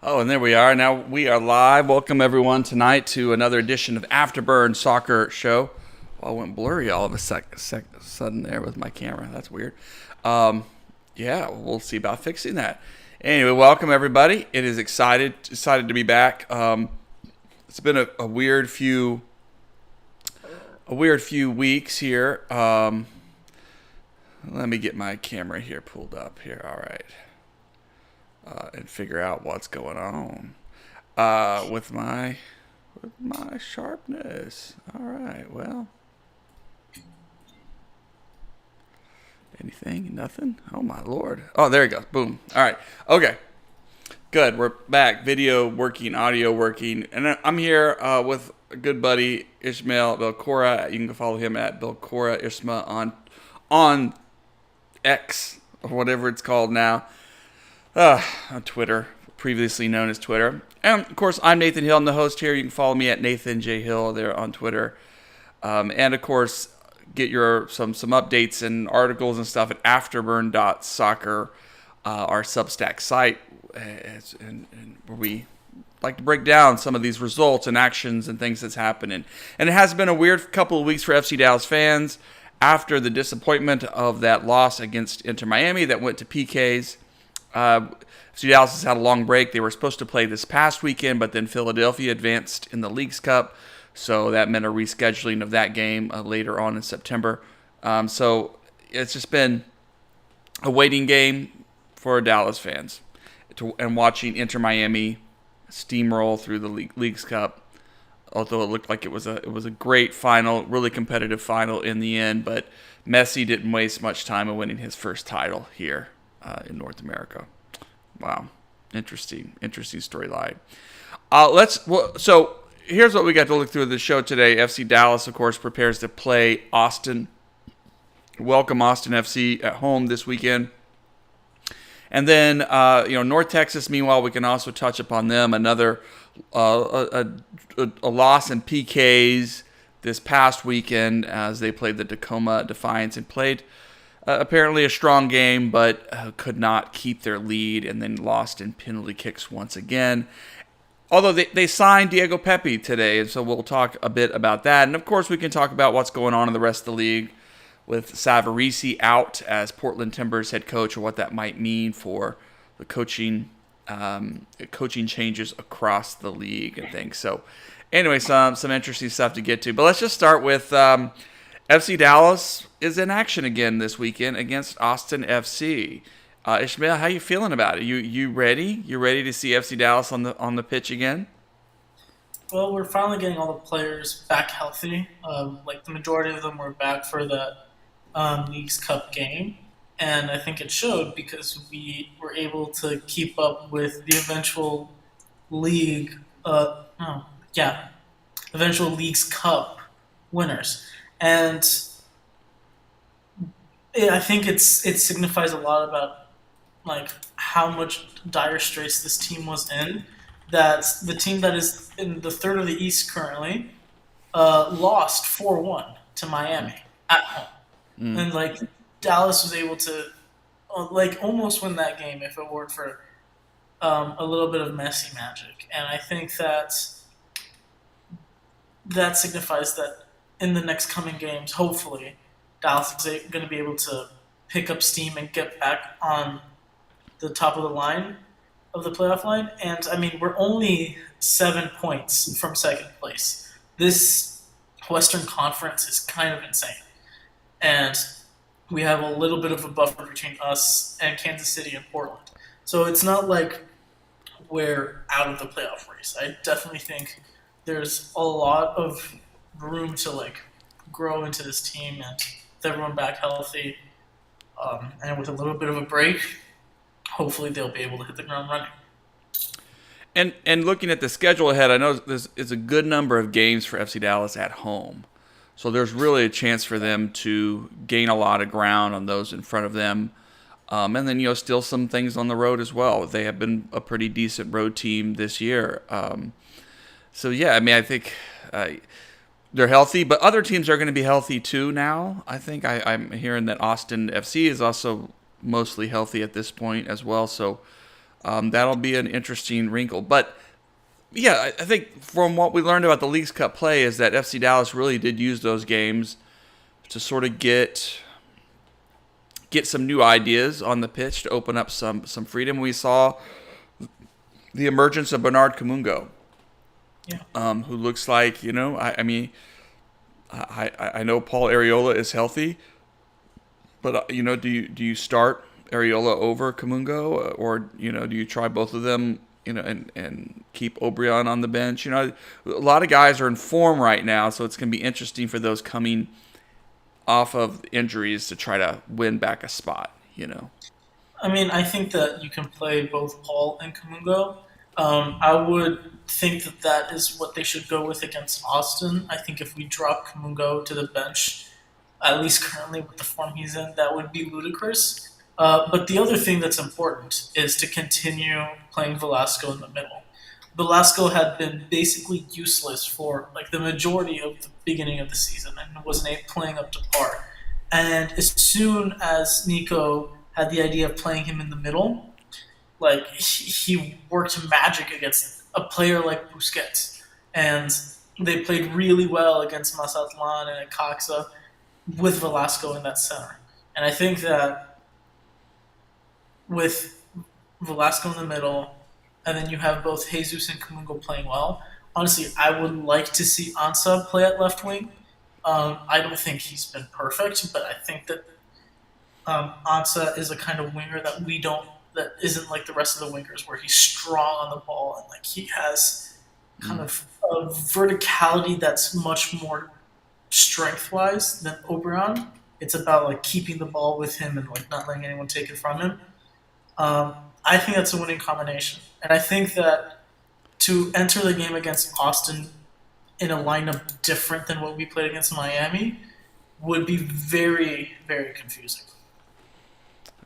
Oh, and there we are. Now we are live. Welcome everyone tonight to another edition of Afterburn Soccer Show. Well, I went blurry all of a sudden there with my camera. That's weird. Yeah, we'll see about fixing that. Anyway, welcome everybody. It is excited to be back. It's been a weird few weeks here. Let me get my camera here pulled up here. All right. And figure out what's going on with my sharpness. All right, well, anything, nothing. Oh my lord! Oh, there you go. Boom. All right. Okay. Good. We're back. Video working, audio working, and I'm here with a good buddy Ishmael Belcora. You can follow him at Belcora Ishma on X or whatever it's called now. On Twitter, previously known as Twitter. And, of course, I'm Nathan Hill. I'm the host here. You can follow me at Nathan J. Hill there on Twitter. And, of course, get your some updates and articles and stuff at afterburn.soccer, our Substack site, and where we like to break down some of these results and actions and things that's happening. And it has been a weird couple of weeks for FC Dallas fans after the disappointment of that loss against Inter Miami that went to PKs. FC Dallas has had a long break. They were supposed to play this past weekend, but then Philadelphia advanced in the Leagues Cup, so that meant a rescheduling of that game later on in September. So it's just been a waiting game for Dallas fans and watching Inter Miami steamroll through the Leagues Cup. Although it looked like it was a great final, really competitive final in the end, but Messi didn't waste much time in winning his first title here in North America. Wow, interesting storyline. So here's what we got to look through the show today. FC Dallas, of course, prepares to play Austin. Welcome Austin FC at home this weekend. And then North Texas. Meanwhile, we can also touch upon them. Another a loss in PKs this past weekend as they played the Tacoma Defiance and played. Apparently a strong game, but could not keep their lead and then lost in penalty kicks once again. Although they signed Diego Pepi today, and so we'll talk a bit about that. And, of course, we can talk about what's going on in the rest of the league with Savarese out as Portland Timbers head coach, or what that might mean for the coaching changes across the league and things. So, anyway, some interesting stuff to get to. But let's just start with FC Dallas is in action again this weekend against Austin FC. Ishmael, how you feeling about it? You ready? You ready to see FC Dallas on the pitch again? Well, we're finally getting all the players back healthy. Like the majority of them were back for the Leagues Cup game, and I think it showed because we were able to keep up with the eventual eventual Leagues Cup winners. And I think it signifies a lot about like how much dire straits this team was in. That the team that is in the third of the East currently lost 4-1 to Miami at home, and Dallas was able to almost win that game if it weren't for a little bit of Messi magic. And I think that signifies that in the next coming games, hopefully, Dallas is going to be able to pick up steam and get back on the top of the line of the playoff line. And, I mean, we're only 7 points from second place. This Western Conference is kind of insane. And we have a little bit of a buffer between us and Kansas City and Portland. So it's not like we're out of the playoff race. I definitely think there's a lot of room to grow into this team, and with everyone back healthy, and with a little bit of a break, hopefully they'll be able to hit the ground running. And looking at the schedule ahead, I know there's a good number of games for FC Dallas at home, so there's really a chance for them to gain a lot of ground on those in front of them, and then still some things on the road as well. They have been a pretty decent road team this year. So yeah, I mean, I think they're healthy, but other teams are going to be healthy too now. I think I'm hearing that Austin FC is also mostly healthy at this point as well. So That'll be an interesting wrinkle. But yeah, I think from what we learned about the Leagues Cup play is that FC Dallas really did use those games to sort of get some new ideas on the pitch to open up some freedom. We saw the emergence of Bernard Kamungo, Yeah. who looks like I mean I know Paul Areola is healthy, but do you start Areola over Kamungo, or do you try both of them, and keep O'Brien on the bench? A lot of guys are in form right now, so it's going to be interesting for those coming off of injuries to try to win back a spot. I mean, I think that you can play both Paul and Kamungo. I would think that that is what they should go with against Austin. I think if we drop Kamungo to the bench, at least currently with the form he's in, that would be ludicrous. But the other thing that's important is to continue playing Velasco in the middle. Velasco had been basically useless for like the majority of the beginning of the season and wasn't playing up to par. And as soon as Nico had the idea of playing him in the middle, like he worked magic against a player like Busquets, and they played really well against Mazatlan and Coxa with Velasco in that center. And I think that with Velasco in the middle, and then you have both Jesus and Kamungo playing well. Honestly, I would like to see Ansa play at left wing. I don't think he's been perfect, but I think that Ansa is a kind of winger that we don't that isn't like the rest of the wingers, where he's strong on the ball and like he has kind of a verticality that's much more strength wise than Oberon. It's about like keeping the ball with him and like not letting anyone take it from him. I think that's a winning combination, and I think that to enter the game against Austin in a lineup different than what we played against Miami would be very, very confusing.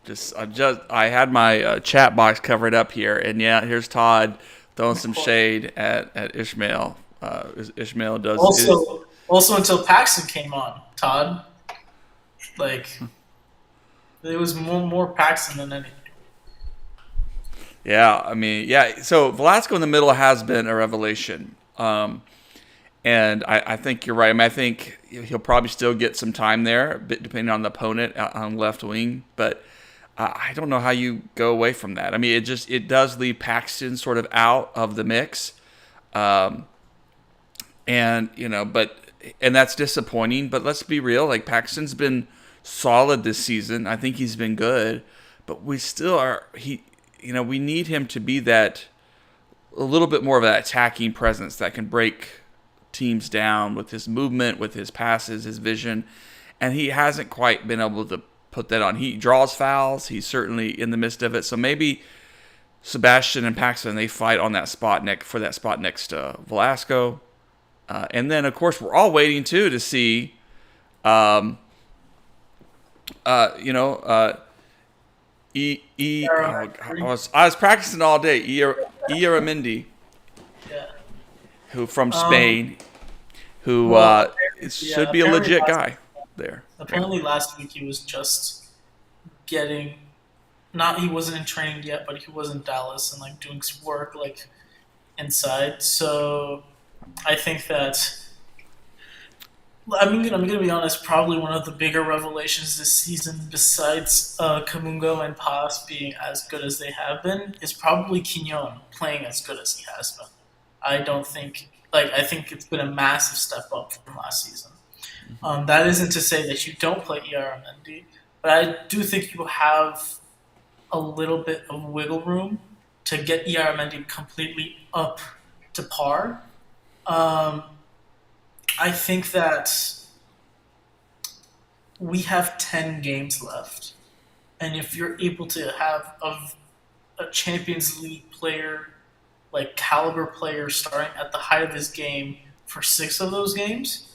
I had my chat box covered up here, and yeah, here's Todd throwing some shade at Ishmael. Ishmael does Also until Paxton came on, Todd. Like it was more Paxton than anything. Yeah, I mean, yeah. So Velasco in the middle has been a revelation, and I think you're right. I mean, I think he'll probably still get some time there, depending on the opponent on left wing. But I don't know how you go away from that. I mean, it does leave Paxton sort of out of the mix, and that's disappointing. But let's be real. Like Paxton's been solid this season. I think he's been good, but we still are we need him to be that a little bit more of that attacking presence that can break teams down with his movement, with his passes, his vision, and he hasn't quite been able to put that on. He draws fouls. He's certainly in the midst of it. So maybe Sebastian and Paxton, they fight on that spot next to Velasco, and then of course we're all waiting too to see, I was practicing all day. Ieramendi, Yeah. who from Spain, who should be a legit guy there. Apparently, last week he was just getting. Not he wasn't in training yet, but he was in Dallas and like doing some work like inside. So I think that. I'm gonna be honest. Probably one of the bigger revelations this season, besides Kamungo and Paz being as good as they have been, is probably Quignon playing as good as he has been. I think it's been a massive step up from last season. That isn't to say that you don't play Ieramendi, but I do think you have a little bit of wiggle room to get Ieramendi completely up to par. I think that we have 10 games left. And if you're able to have a Champions League player, like caliber player, starting at the height of his game for 6 of those games,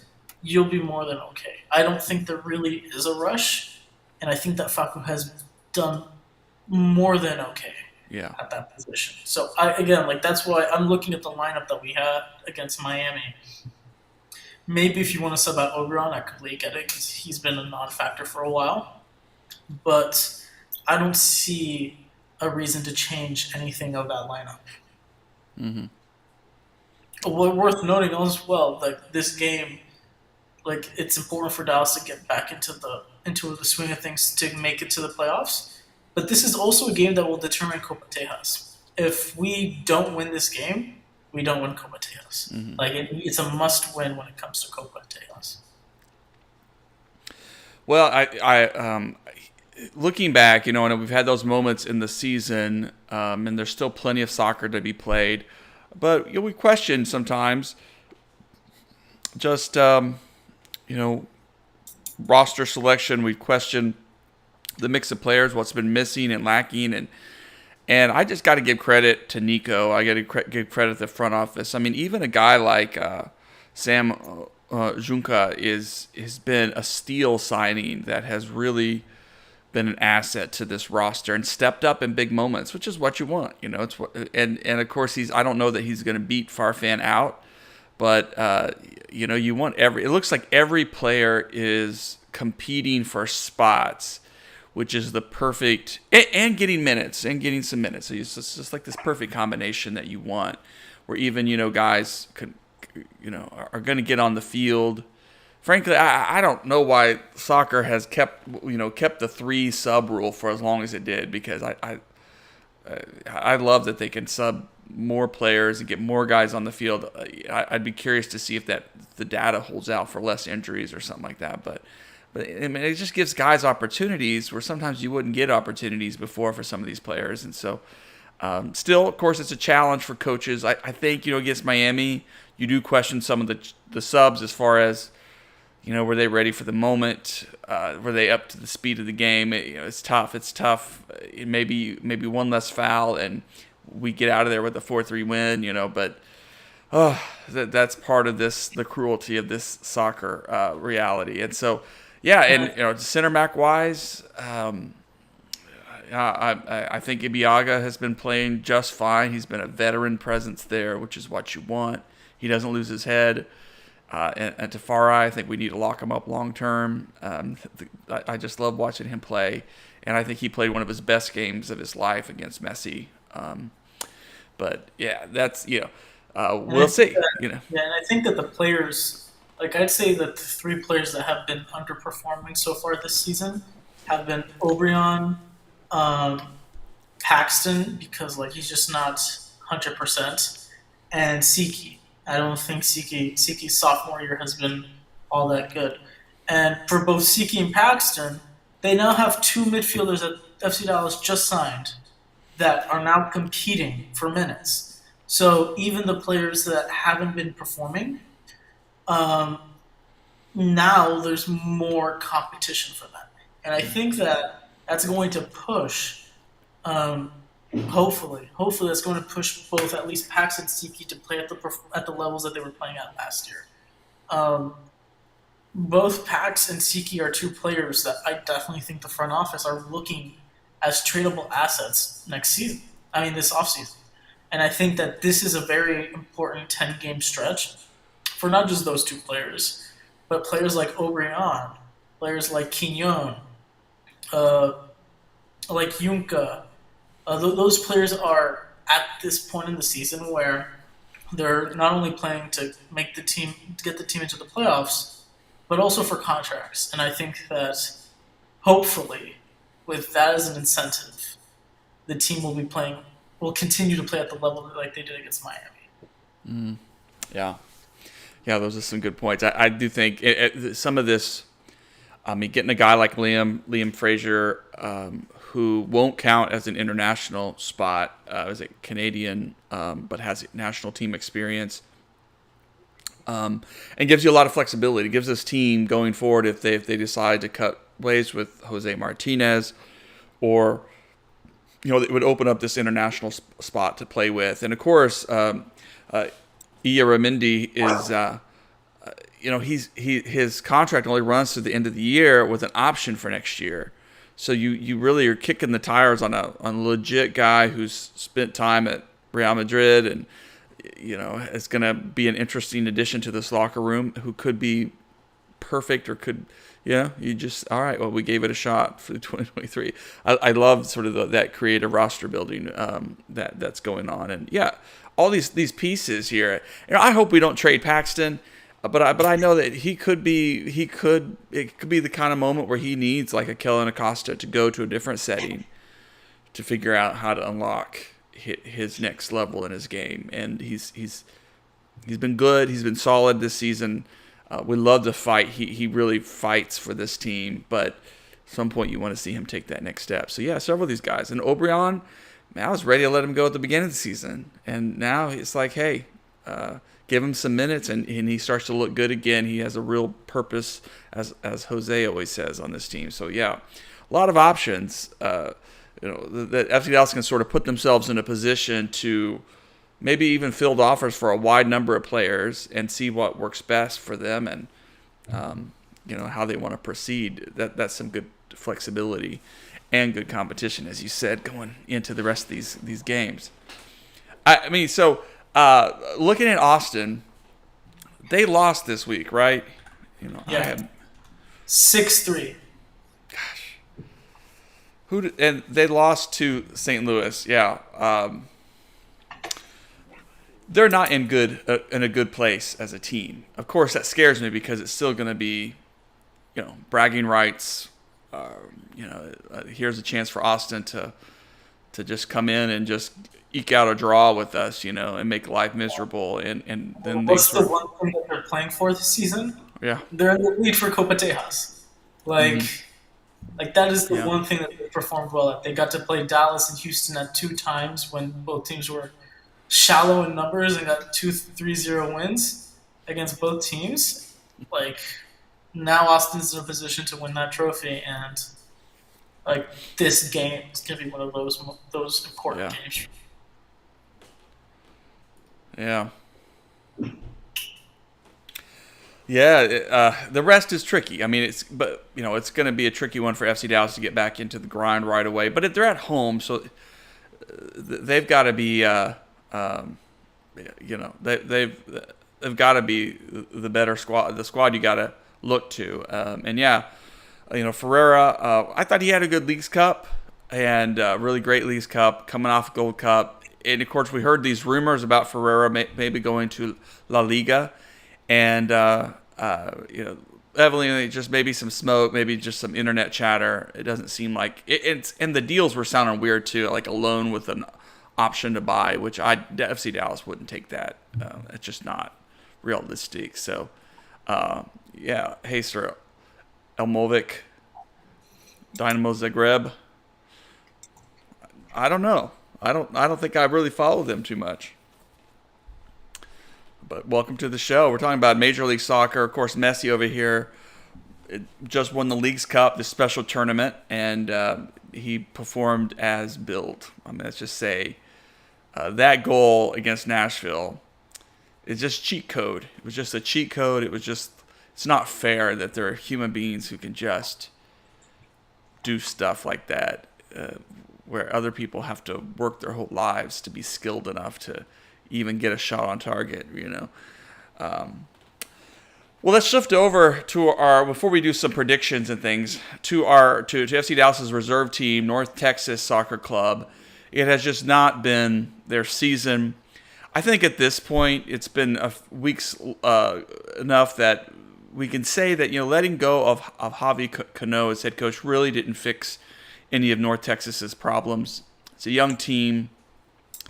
you'll be more than okay. I don't think there really is a rush. And I think that Facu has done more than okay at that position. So, that's why I'm looking at the lineup that we had against Miami. Maybe if you want to sub out Oberon, I completely get it because he's been a non-factor for a while. But I don't see a reason to change anything of that lineup. What worth noting as well, like this game, like it's important for Dallas to get back into the swing of things to make it to the playoffs. But this is also a game that will determine Copa Tejas. If we don't win this game, we don't win Copa Tejas. Like it's a must win when it comes to Copa Tejas. Well, looking back, and we've had those moments in the season, and there's still plenty of soccer to be played. But we question sometimes just, roster selection. We question the mix of players, what's been missing and lacking. And I just got to give credit to Nico. I got to give credit to the front office. I mean, even a guy like Sam Junca has been a steal signing that has really been an asset to this roster and stepped up in big moments, which is what you want. It's what, and of course I don't know that he's going to beat Farfan out, but you want it looks like every player is competing for spots, which is the perfect, and getting minutes and getting some minutes. So it's just like this perfect combination that you want, where even guys could are going to get on the field. Frankly, I don't know why soccer has kept the 3 sub rule for as long as it did, because I love that they can sub more players and get more guys on the field. I'd be curious to see if the data holds out for less injuries or something like that. But I mean, it just gives guys opportunities where sometimes you wouldn't get opportunities before for some of these players. And so, still, of course, it's a challenge for coaches. I think against Miami, you do question some of the subs as far as, were they ready for the moment? Were they up to the speed of the game? It's tough. It's tough. Maybe one less foul and we get out of there with a 4-3 win. But that's part of the cruelty of this soccer reality. And so, yeah, and center back wise, I think Ibiaga has been playing just fine. He's been a veteran presence there, which is what you want. He doesn't lose his head. And Tafari, I think we need to lock him up long term. I just love watching him play, and I think he played one of his best games of his life against Messi. But yeah, that's we'll see. Yeah, and I think that the players, like I'd say that the 3 players that have been underperforming so far this season have been Obrian, Paxton, because he's just not 100%, and Siki. I don't think Siki's sophomore year has been all that good. And for both Siki and Paxton, they now have 2 midfielders that FC Dallas just signed that are now competing for minutes. So even the players that haven't been performing, now there's more competition for them. And I think that that's going to push hopefully that's going to push both at least Pax and Siki to play at the levels that they were playing at last year. Both Pax and Siki are 2 players that I definitely think the front office are looking as tradable assets next season. I mean, this offseason. And I think that this is a very important 10-game stretch for not just those 2 players, but players like Obrian, players like Quignon, like Junca. Those players are at this point in the season where they're not only playing to get the team into the playoffs, but also for contracts. And I think that hopefully, with that as an incentive, the team will continue to play at the level like they did against Miami. Yeah, those are some good points. I do think some of this. I mean, getting a guy like Liam Fraser, who won't count as an international spot, as a Canadian, but has national team experience, and gives you a lot of flexibility. It gives this team going forward if they decide to cut ways with Jose Martinez, or it would open up this international spot to play with. And of course, Iyaramendi is. His contract only runs to the end of the year with an option for next year. So you really are kicking the tires on a legit guy who's spent time at Real Madrid and is going to be an interesting addition to this locker room, who could be perfect or could, you just, all right, well, we gave it a shot for 2023. I love sort of that creative roster building that's going on. And all these pieces here. I hope we don't trade Paxton, but I know that it could be the kind of moment where he needs like a Kellen Acosta to go to a different setting to figure out how to unlock his next level in his game. And he's been good. He's been solid this season. We love to fight. He really fights for this team, but at some point you want to see him take that next step. So several of these guys. And Obrian, man, I was ready to let him go at the beginning of the season, and now it's like, hey, give him some minutes, and he starts to look good again. He has a real purpose, as Jose always says, on this team. So a lot of options. That FC Dallas can sort of put themselves in a position to maybe even field offers for a wide number of players and see what works best for them and how they want to proceed. That's some good flexibility and good competition, as you said, going into the rest of these games. I mean, so looking at Austin, they lost this week, right? 6-3. Gosh, and they lost to St. Louis. They're not in a good place as a team. Of course, that scares me because it's still going to be, bragging rights. Here's a chance for Austin to just come in and just eke out a draw with us, and make life miserable. And then what's the one thing that they're playing for this season? Yeah, they're in the lead for Copa Tejas. Like that is the one thing that they performed well at. They got to play Dallas and Houston at 2 times when both teams were shallow in numbers and got 2-3-0 wins against both teams. Like, now Austin's in a position to win that trophy, and like this game is gonna be one of those important games. The rest is tricky. I mean, it's going to be a tricky one for FC Dallas to get back into the grind right away. But they're at home, so they've got to be. They've got to be the better squad, the squad you got to look to. Ferreira, I thought he had a good Leagues Cup and really great Leagues Cup coming off Gold Cup. And of course, we heard these rumors about Ferreira maybe going to La Liga, and evidently just maybe some smoke, maybe just some internet chatter. It doesn't seem like it's, and the deals were sounding weird too, like a loan with an option to buy, which FC Dallas wouldn't take that. It's just not realistic. So, Heister Elmovic, Dynamo Zagreb. I don't know. I don't think I really follow them too much. But welcome to the show. We're talking about Major League Soccer. Of course, Messi over here just won the Leagues Cup, this special tournament, and he performed as billed. I mean, let's just say that goal against Nashville is just cheat code. It was just a cheat code. It's not fair that there are human beings who can just do stuff like that, where other people have to work their whole lives to be skilled enough to even get a shot on target, Well, let's shift over to before we do some predictions and things, to FC Dallas's reserve team, North Texas Soccer Club. It has just not been their season. I think at this point it's been weeks enough that we can say that letting go of Javi Cano as head coach really didn't fix any of North Texas's problems. It's a young team.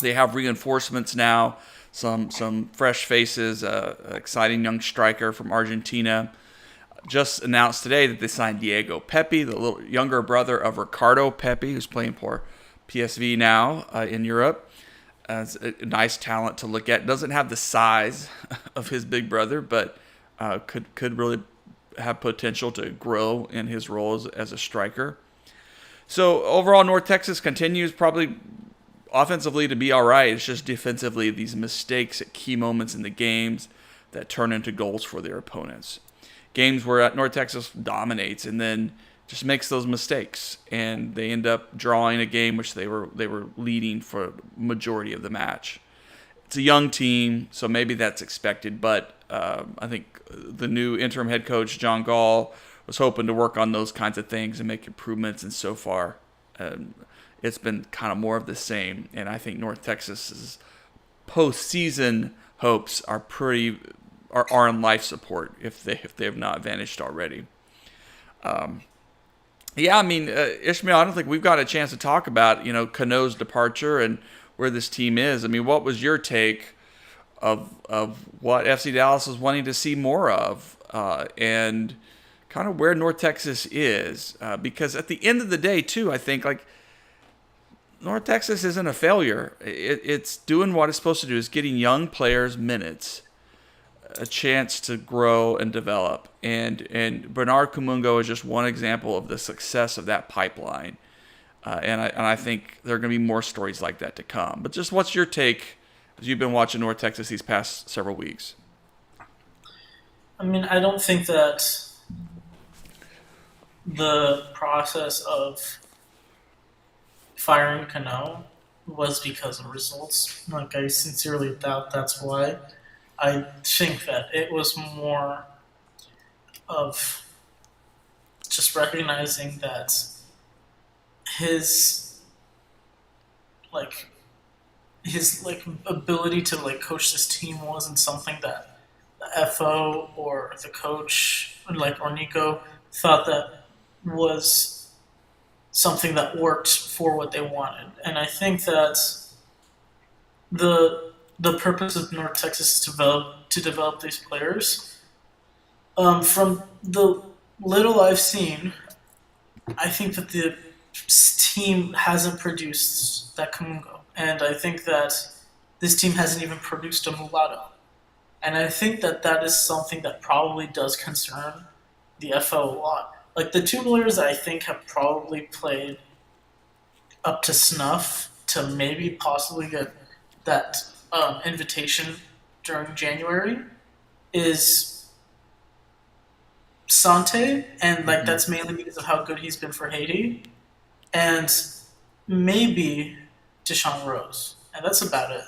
They have reinforcements now, some fresh faces, exciting young striker from Argentina. Just announced today that they signed Diego Pepi, the little younger brother of Ricardo Pepi, who's playing for PSV now in Europe. It's a nice talent to look at. Doesn't have the size of his big brother, but could really have potential to grow in his role as a striker. So overall, North Texas continues probably offensively to be all right. It's just defensively these mistakes at key moments in the games that turn into goals for their opponents. Games where North Texas dominates and then just makes those mistakes, and they end up drawing a game which they were leading for the majority of the match. It's a young team, so maybe that's expected, but I think the new interim head coach, John Gall, was hoping to work on those kinds of things and make improvements. And so far, it's been kind of more of the same. And I think North Texas's postseason hopes are on life support if they have not vanished already. Yeah, I mean, Ishmael, I don't think we've got a chance to talk about, Cano's departure and where this team is. I mean, what was your take of what FC Dallas was wanting to see more of, and kind of where North Texas is? Because at the end of the day, too, I think, like, North Texas isn't a failure. It's doing what it's supposed to do, is getting young players minutes, a chance to grow and develop. And Bernard Kumungo is just one example of the success of that pipeline. And I think there are going to be more stories like that to come. But just what's your take as you've been watching North Texas these past several weeks? I mean, I don't think that the process of firing Cano was because of results. Like, I sincerely doubt that's why. I think that it was more of just recognizing that his ability to coach this team wasn't something that the FO or the coach or Nico thought that was something that worked for what they wanted. And I think that the purpose of North Texas is to develop these players. From the little I've seen, I think that the team hasn't produced that Kumungo. And I think that this team hasn't even produced a Mulatto. And I think that that is something that probably does concern the FO a lot. Like, the two players that I think have probably played up to snuff to maybe possibly get that invitation during January is Sante, and that's mainly because of how good he's been for Haiti, and maybe Deshaun Rose, and that's about it.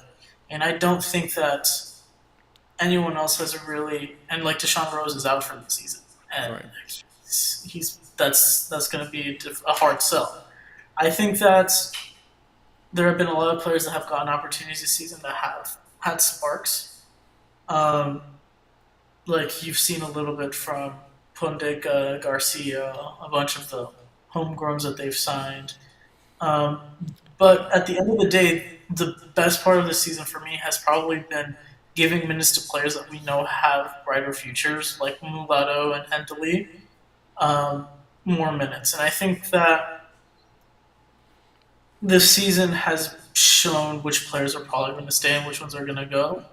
And I don't think that anyone else has a really, and Deshaun Rose is out for the season, and Right. that's going to be a hard sell. I think that there have been a lot of players that have gotten opportunities this season that have had sparks. You've seen a little bit from Pundika, Garcia, a bunch of the homegrowns that they've signed. But at the end of the day, the best part of the season for me has probably been giving minutes to players that we know have brighter futures, like Mulatto and Endeli, more minutes. And I think that this season has shown which players are probably going to stay and which ones are going to go.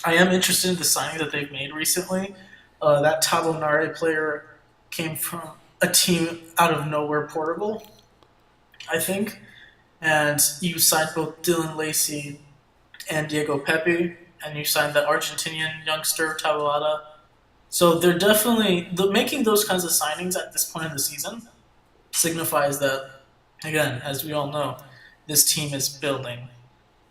I am interested in the signing that they've made recently. That Tabonare player came from a team out of nowhere, Portugal, I think. And you signed both Dylan Lacey and Diego Pepi, and you signed that Argentinian youngster, Taboada. So they're definitely making those kinds of signings at this point in the season signifies that, again, as we all know, this team is building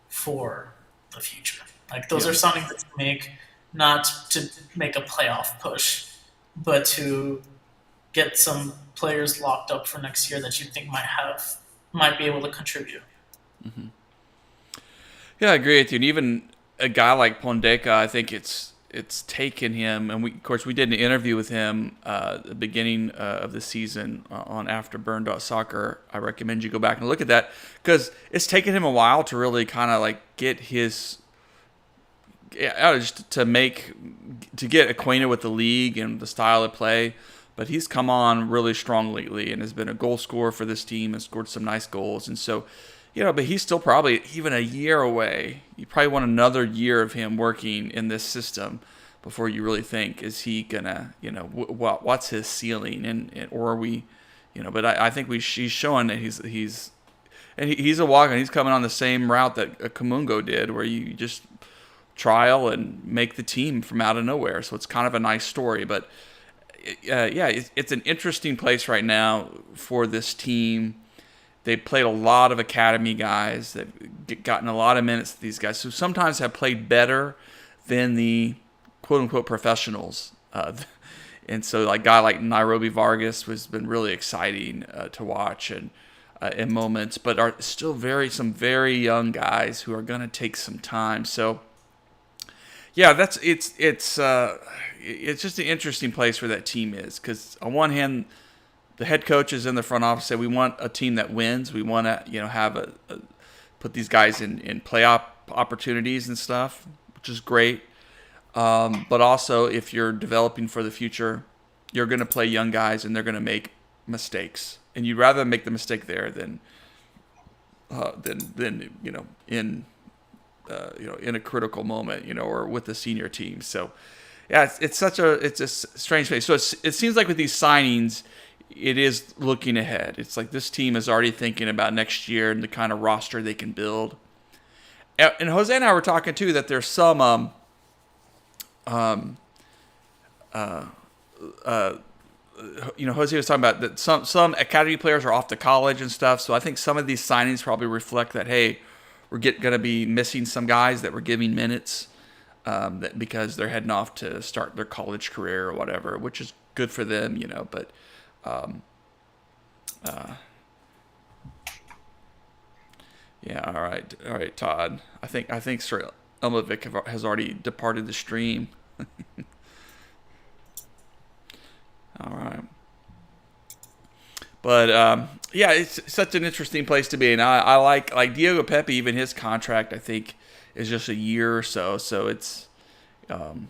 for the future. Those are signings that you make not to make a playoff push, but to get some players locked up for next year that you think might be able to contribute. Mm-hmm. Yeah, I agree with you. And even a guy like Pondeka, I think it's taken him, and of course we did an interview with him at the beginning of the season on Afterburn.soccer. I recommend you go back and look at that, because it's taken him a while to really kind of get his to get acquainted with the league and the style of play. But he's come on really strong lately and has been a goal scorer for this team and scored some nice goals. And so, but he's still probably even a year away. You probably want another year of him working in this system before you really think, is he gonna, what's his ceiling, or are we, But I think he's showing that he's a walk, and he's coming on the same route that Kumungo did, where you just trial and make the team from out of nowhere. So it's kind of a nice story, but. It's an interesting place right now for this team. They've played a lot of academy guys. They've gotten a lot of minutes to these guys who sometimes have played better than the quote unquote professionals. And so like guy like Nairobi Vargas has been really exciting to watch and in moments, but are still some very young guys who are going to take some time. So yeah, it's just an interesting place where that team is, because on one hand, the head coaches in the front office say we want a team that wins. We want to have put these guys in playoff opportunities and stuff, which is great. But also, if you're developing for the future, you're going to play young guys, and they're going to make mistakes, and you'd rather make the mistake there than in in a critical moment, or with the senior team. So, yeah, it's a strange place. So it seems like with these signings, it is looking ahead. It's like this team is already thinking about next year and the kind of roster they can build. And Jose and I were talking too that there's some Jose was talking about that some academy players are off to college and stuff. So I think some of these signings probably reflect that, hey, we're going to be missing some guys that we're giving minutes because they're heading off to start their college career or whatever, which is good for them, But yeah, all right, Todd. I think Sir Elmovic has already departed the stream. All right. But yeah, it's such an interesting place to be, and I like Diego Pepi. Even his contract, I think, is just a year or so. So it's gonna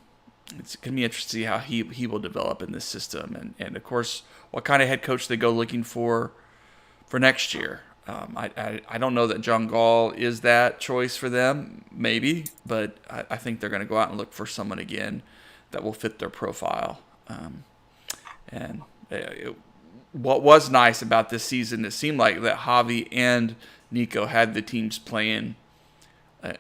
be interesting to see how he will develop in this system, and of course, what kind of head coach they go looking for next year. I don't know that John Gall is that choice for them, maybe, but I think they're going to go out and look for someone again that will fit their profile. What was nice about this season, it seemed like that Javi and Nico had the teams playing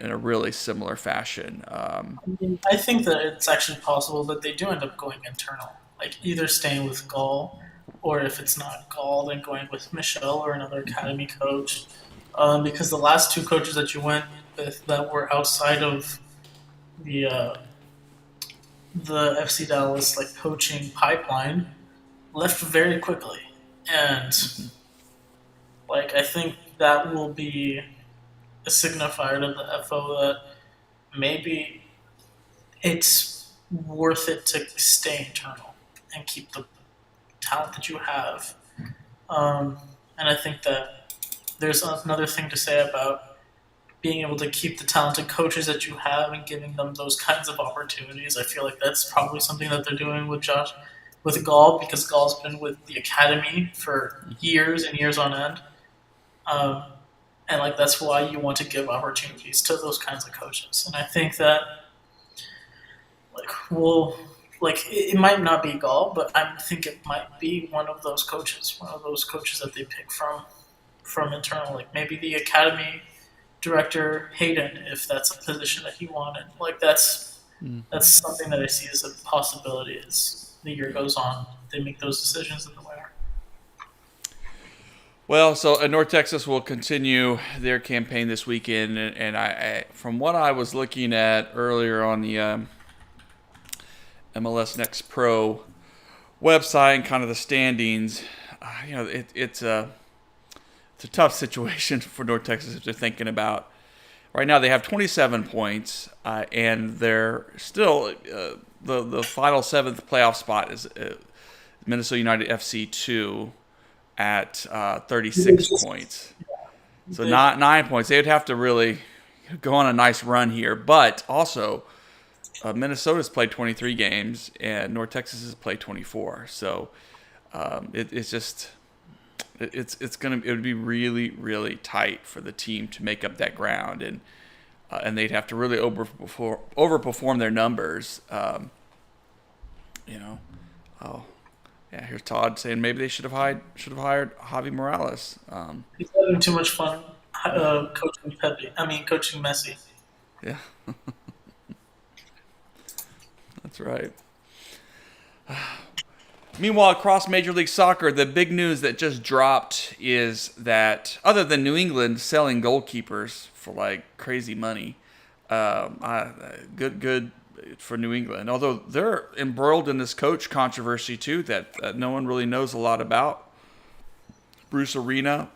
in a really similar fashion. I think that it's actually possible that they do end up going internal, like either staying with Gall, or if it's not Gall, then going with Michelle or another academy coach. Because the last two coaches that you went with that were outside of the FC Dallas coaching pipeline left very quickly, and I think that will be a signifier to the FO that maybe it's worth it to stay internal and keep the talent that you have. And I think that there's another thing to say about being able to keep the talented coaches that you have and giving them those kinds of opportunities. I feel like that's probably something that they're doing with Gall, because Gall's been with the academy for years and years on end. And that's why you want to give opportunities to those kinds of coaches. And I think that it might not be Gall, but I think it might be one of those coaches that they pick from internal, maybe the academy director Hayden, if that's a position that he wanted. That's something that I see as a possibility as the year goes on. They make those decisions in the winter. Well, so North Texas will continue their campaign this weekend, and I from what I was looking at earlier on the MLS Next Pro website and kind of the standings, it's a tough situation for North Texas if they're thinking about. Right now they have 27 points, and they're still the final seventh playoff spot is Minnesota United FC 2 at 36 points. So not 9 points. They would have to really go on a nice run here. But also, Minnesota's played 23 games, and North Texas has played 24. So it would be really, really tight for the team to make up that ground, and they'd have to really overperform their numbers. Yeah, here's Todd saying maybe they should have hired Javi Morales. He's having too much fun coaching Pepi. Coaching Messi. Yeah, that's right. Meanwhile, across Major League Soccer, the big news that just dropped is that other than New England selling goalkeepers for crazy money, good for New England. Although they're embroiled in this coach controversy too that no one really knows a lot about. Bruce Arena,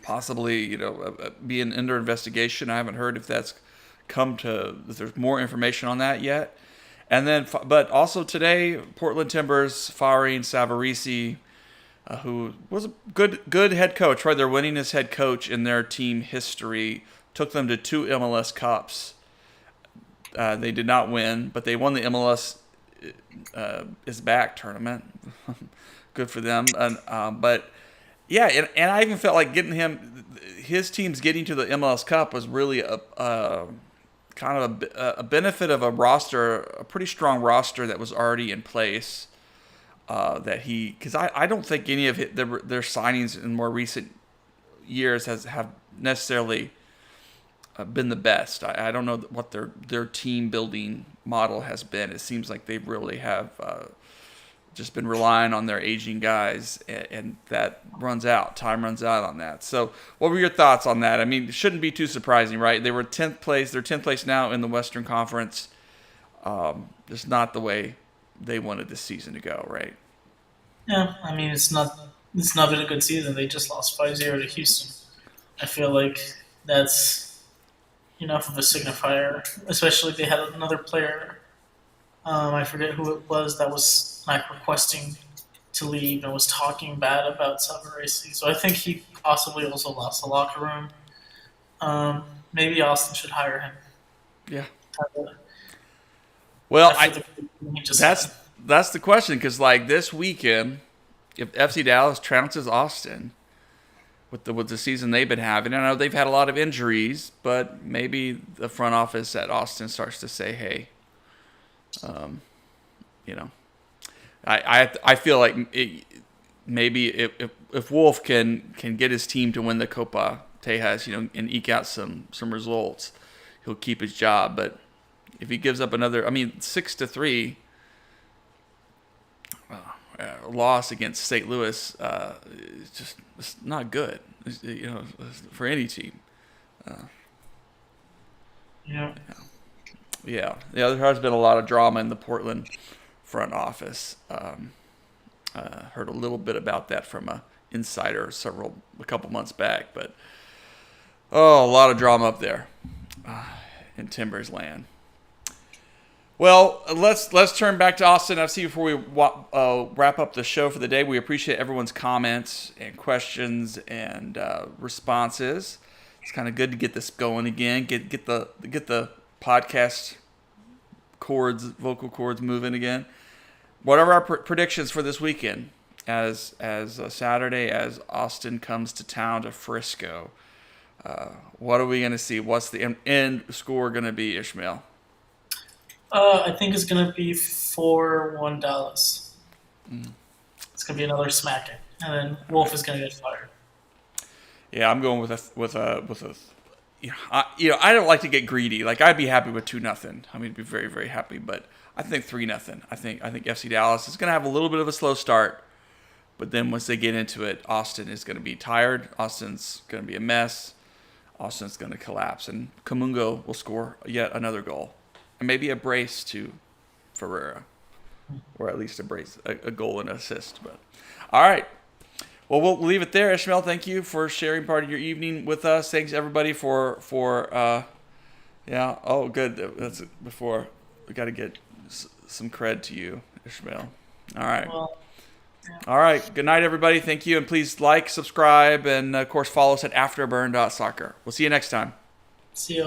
possibly being under investigation. I haven't heard if that's if there's more information on that yet. And then, but also today, Portland Timbers firing Savarese, who was a good head coach, right? They're winningest head coach in their team history. Took them to 2 MLS Cups. They did not win, but they won the MLS is back tournament. Good for them. But yeah, and I even felt like his teams getting to the MLS Cup was really a kind of a benefit of a pretty strong roster that was already in place. Because I don't think any of their signings in more recent years have necessarily been the best. I don't know what their team building model has been. It seems like they really have just been relying on their aging guys, and that runs out. Time runs out on that. So what were your thoughts on that? I mean, it shouldn't be too surprising, right? They were 10th place. They're 10th place now in the Western Conference. Just not the way they wanted this season to go, right? Yeah, I mean, it's not been a good season. They just lost 5-0 to Houston. I feel like that's enough of a signifier, especially they had another player, I forget who it was, that was like requesting to leave and was talking bad about Savarese. So I think he possibly also lost the locker room. Maybe Austin should hire him. Yeah. Well, that's the question, because like this weekend, if FC Dallas trounces Austin with the season they've been having, I know they've had a lot of injuries, but maybe the front office at Austin starts to say, hey, I feel like maybe if Wolf can get his team to win the Copa Tejas, and eke out some results, he'll keep his job. But if he gives up another, 6-3 loss against St. Louis, it's not good, for any team. Yeah. Yeah. There has been a lot of drama in the Portland front office. Heard a little bit about that from a insider a couple months back, but a lot of drama up there in Timbers land. Well, let's turn back to Austin FC before we wrap up the show for the day. We appreciate everyone's comments and questions and responses. It's kind of good to get this going again. Get the podcast vocal cords moving again. What are our predictions for this weekend? As Saturday, as Austin comes to town to Frisco, what are we going to see? What's the end score going to be, Ishmael? I think it's going to be 4-1 Dallas. It's going to be another smacking, and then Wolf is going to get fired. Yeah, I'm going with a. I don't like to get greedy. Like, I'd be happy with 2-0. I'd be very, very happy. But I think 3-0. I think FC Dallas is going to have a little bit of a slow start, but then once they get into it, Austin is going to be tired. Austin's going to be a mess. Austin's going to collapse, and Kamungo will score yet another goal, and maybe a brace to Ferreira, or at least a goal and assist. But all right. Well, we'll leave it there. Ishmael, thank you for sharing part of your evening with us. Thanks, everybody, for oh, good. That's before. We got to get some cred to you, Ishmael. All right. Well, yeah. All right. Good night, everybody. Thank you. And please like, subscribe, and, of course, follow us at afterburn.soccer. We'll see you next time. See you.